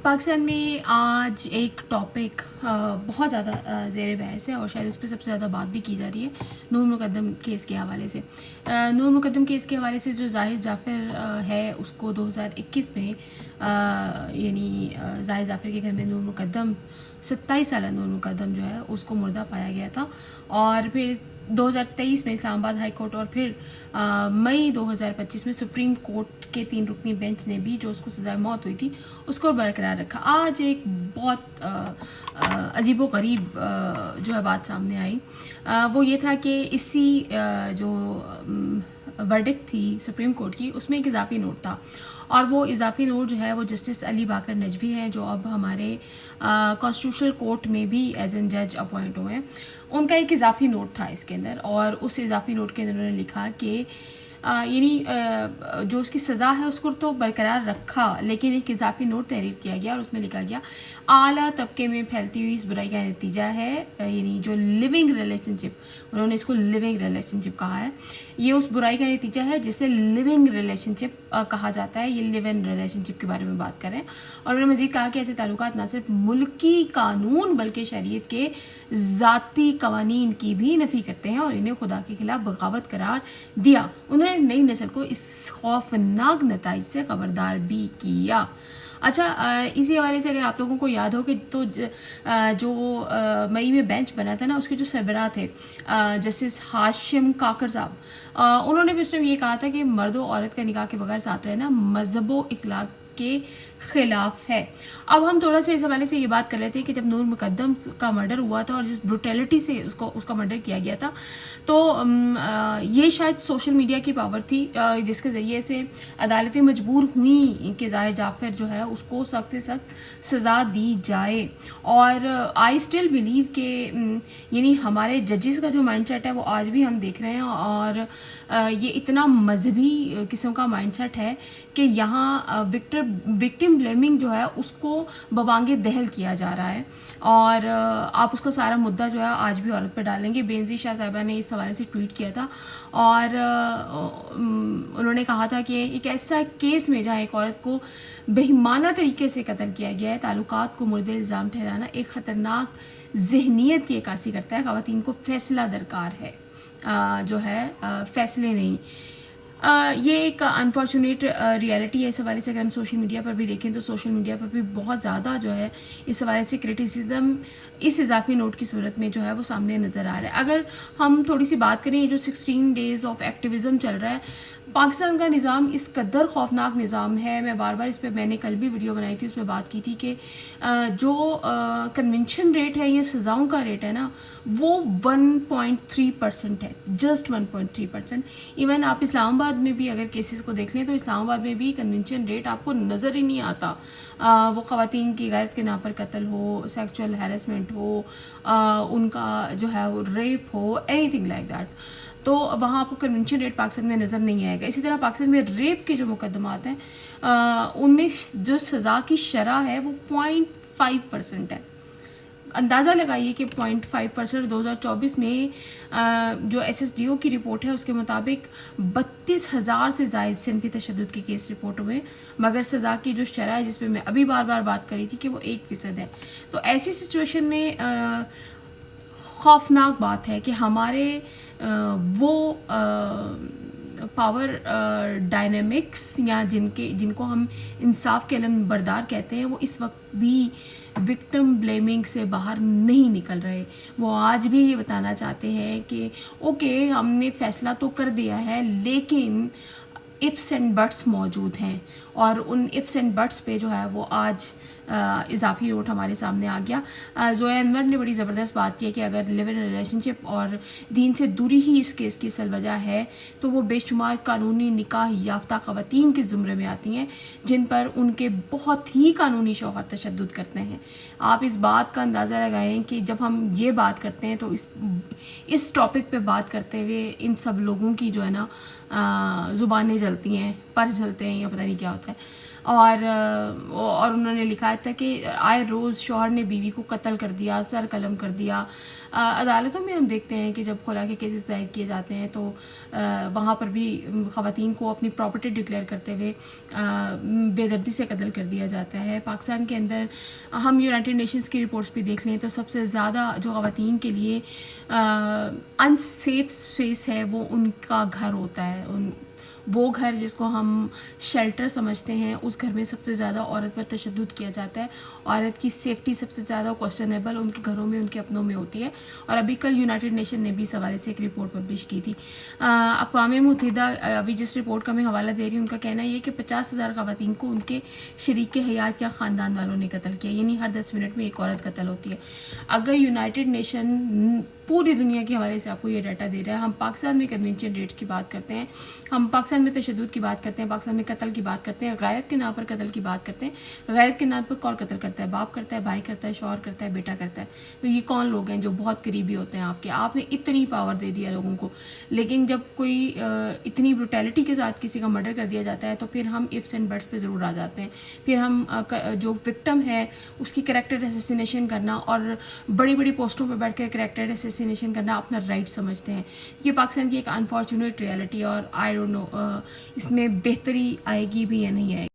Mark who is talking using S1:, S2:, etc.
S1: पाकिस्तान में आज एक टॉपिक बहुत ज़्यादा ज़ेर बहस है और शायद उस पर सबसे ज़्यादा बात भी की जा रही है नूर मुकद्दम केस के हवाले से। नूर मुकद्दम केस के हवाले से जो जाहिद जाफ़र है उसको 2021 में यानी जाहिद जाफ़र के घर में नूर मुकद्दम 27 साल नूर मुकद्दम जो है उसको मुर्दा पाया गया था और फिर 2023 में इस्लामाबाद हाई कोर्ट और फिर मई 2025 में सुप्रीम कोर्ट के 3 रुकनी बेंच ने भी जो उसको सज़ाए मौत हुई थी उसको बरकरार रखा। आज एक बहुत अजीबो गरीब जो है बात सामने आई, वो ये था कि इसी जो वर्डिक्ट थी सुप्रीम कोर्ट की उसमें एक इजाफी नोट था और वो इजाफी नोट जो है वो जस्टिस अली बाकर नजवी हैं जो अब हमारे कॉन्स्टिट्यूशनल कोर्ट में भी एज एन जज अपॉइंट हुए हैं। उनका एक इजाफी नोट था इसके अंदर और उस इजाफी नोट के अंदर उन्होंने लिखा कि यानी जो उसकी सज़ा है उसको तो बरकरार रखा लेकिन एक इजाफी नोट तहरीर किया गया और उसमें लिखा गया आला तबके में फैलती हुई इस बुराई का नतीजा है, यानी जो लिविंग रिलेशनशिप, उन्होंने इसको लिविंग रिलेशनशिप कहा है, ये उस बुराई का नतीजा है जिसे लिविंग रिलेशनशिप कहा जाता है। ये लिव इन रिलेशनशिप के बारे में बात करें और उन्होंने मज़ीद कहा कि ऐसे ताल्लुकात न सिर्फ मुल्की कानून बल्कि शरीयत के ज़ाती कवानीन की भी नफ़ी करते हैं और इन्हें खुदा के खिलाफ बगावत करार दिया। उन्होंने नई नस्ल को इस खौफनाक नताइज से खबरदार भी किया। अच्छा, इसी हवाले से अगर आप लोगों को याद हो कि तो जो मई में बेंच बना था ना उसके जो सरबराह थे जस्टिस हाशिम काकर साहब, उन्होंने भी उस टाइम ये कहा था कि मर्द और औरत का निकाह के बगैर साथ रहना मज़हब व इखलाक के ख़िलाफ़ है। अब हम थोड़ा सा इस हवाले से ये बात कर रहे थे कि जब नूर मुकद्दम का मर्डर हुआ था और जिस ब्रुटैलिटी से उसका मर्डर किया गया था तो ये शायद सोशल मीडिया की पावर थी जिसके ज़रिए से अदालतें मजबूर हुई कि जाहिद जाफ़र जो है उसको सख्त से सख्त सज़ा दी जाए। और आई स्टिल बिलीव कि यानी हमारे जजेस का जो माइंडसेट है वो आज भी हम देख रहे हैं और ये इतना मजहबी किस्म का माइंडसेट है कि यहाँ विक्टिम ब्लेमिंग जो है उसको बवांगे दहल किया जा रहा है और आप उसका सारा मुद्दा जो है आज भी औरत पर डालेंगे। बेनज़ीर शाह साहिबा ने इस हवाले से ट्वीट किया था और उन्होंने कहा था कि एक ऐसा केस में जहाँ एक औरत को बेईमाना तरीके से कत्ल किया गया है, ताल्लुकात को मुर्दे इल्ज़ाम ठहराना एक ख़तरनाक जहनीत की अक्कासी करता है। ख़वातीन को फ़ैसला दरकार है, जो है फ़ैसले नहीं। ये एक अनफॉर्चुनेट रियलिटी है। इस हवाले से अगर हम सोशल मीडिया पर भी देखें तो सोशल मीडिया पर भी बहुत ज़्यादा जो है इस हवाले से क्रिटिसिज्म इस इजाफी नोट की सूरत में जो है वो सामने नज़र आ रहा है। अगर हम थोड़ी सी बात करें, ये जो 16 डेज़ ऑफ एक्टिविज़म चल रहा है, पाकिस्तान का निज़ाम इस कदर खौफनाक निज़ाम है। मैं बार बार इस पर मैंने कल भी वीडियो बनाई थी, उसमें बात की थी कि जो कन्वेंशन रेट है या सज़ाओं का रेट है ना वो 1.3% है, जस्ट 1.3%। इवन आप इस्लामाबाद में भी अगर केसेस को देख लें तो इस्लामाबाद में भी कन्वेंशन रेट आपको नज़र ही नहीं आता। वो ख़वातीन की गैरत के नाम पर कत्ल हो, सेक्सुअल हैरेसमेंट हो, उनका जो है वो रेप हो, एनीथिंग लाइक दैट, तो वहाँ आपको कन्वेंशन रेट पाकिस्तान में नज़र नहीं आएगा। इसी तरह पाकिस्तान में रेप के जो मुकदमात हैं उनमें जो सज़ा की शरह है वो 0.5% है। अंदाज़ा लगाइए कि 0.5%। 2024 में जो SSDO की रिपोर्ट है उसके मुताबिक 32,000 से ज़ायद सिनफी तशद्दुद के केस रिपोर्ट हुए, मगर सज़ा की जो शरह है जिस पे मैं अभी बार बार बात करी थी कि वो 1% है। तो ऐसी सिचुएशन में खौफनाक बात है कि हमारे वो पावर डायनामिक्स या जिनको हम इंसाफ के अलम बरदार कहते हैं वो इस वक्त भी विक्टिम ब्लेमिंग से बाहर नहीं निकल रहे। वो आज भी ये बताना चाहते हैं कि ओके हमने फ़ैसला तो कर दिया है लेकिन इफ़्स एंड बट्स मौजूद हैं और उन इफ़्स एंड बट्स पे जो है वो आज इजाफी नोट हमारे सामने आ गया। ज़ोया अनवर ने बड़ी ज़बरदस्त बात की है कि अगर लिव इन रिलेशनशिप और दीन से दूरी ही इस केस की असल वजह है तो वो बेशुमार कानूनी निकाह याफ्ता ख़वातीन के ज़ुमरे में आती हैं जिन पर उनके बहुत ही कानूनी शौहर तशद्दुद करते हैं। आप इस बात का अंदाज़ा लगाएं कि जब हम ये बात करते हैं तो इस टॉपिक पे बात करते हुए इन सब लोगों की जो है ना ज़ुबानें जलती हैं, पर जलते हैं या पता नहीं क्या होता है। اور انہوں نے لکھا تھا کہ آئے روز شوہر نے بیوی کو قتل کر دیا، سر قلم کر دیا. عدالتوں میں ہم دیکھتے ہیں کہ جب خلا کے کیسز دائر کیے جاتے ہیں تو وہاں پر بھی خواتین کو اپنی پراپرٹی ڈکلیئر کرتے ہوئے بے دردی سے قتل کر دیا جاتا ہے. پاکستان کے اندر ہم یونائٹڈ نیشنز کی رپورٹس بھی دیکھ لیں تو سب سے زیادہ جو خواتین کے لیے ان سیف اسپیس ہے وہ ان کا گھر ہوتا ہے. وہ گھر جس کو ہم شیلٹر سمجھتے ہیں، اس گھر میں سب سے زیادہ عورت پر تشدد کیا جاتا ہے. عورت کی سیفٹی سب سے زیادہ کوشچنیبل ان کے گھروں میں، ان کے اپنوں میں ہوتی ہے. اور ابھی کل یونائٹڈ نیشن نے بھی اس حوالے سے ایک رپورٹ پبلش کی تھی. اقوام متحدہ ابھی جس رپورٹ کا میں حوالہ دے رہی ہوں ان کا کہنا یہ ہے کہ 50,000 خواتین کو ان کے شریک حیات یا خاندان والوں نے قتل کیا، یعنی ہر 10 منٹ میں ایک عورت قتل ہوتی ہے. اگر یونائٹڈ نیشن پوری دنیا کے حوالے سے آپ کو یہ ڈیٹا دے رہا ہے، ہم پاکستان میں کنونشن ریٹس کی بات کرتے ہیں، ہم پاکستان میں تشدد کی بات کرتے ہیں، پاکستان میں قتل کی بات کرتے ہیں، غیرت کے نام پر قتل کی بات کرتے ہیں. غیرت کے نام پر کون قتل کرتا ہے؟ باپ کرتا ہے، بھائی کرتا ہے، شوہر کرتا ہے، بیٹا کرتا ہے. تو یہ کون لوگ ہیں جو بہت قریبی ہوتے ہیں آپ کے؟ آپ نے اتنی پاور دے دیا لوگوں کو، لیکن جب کوئی اتنی بروٹیلٹی کے ساتھ کسی کا مرڈر کر دیا جاتا ہے تو پھر ہم ifs اینڈ بٹس پہ ضرور آ جاتے ہیں. پھر ہم جو وکٹم ہے اس کی کریکٹر اسیسینیشن کرنا اور بڑی بڑی پوسٹوں پہ بیٹھ کر کریکٹر اسیسینیشن کرنا اپنا رائٹ سمجھتے ہیں. یہ پاکستان کی ایک انفارچونیٹ ریالٹی اور آئی ڈونٹ نو اس میں بہتری آئے گی بھی یا نہیں آئے گی.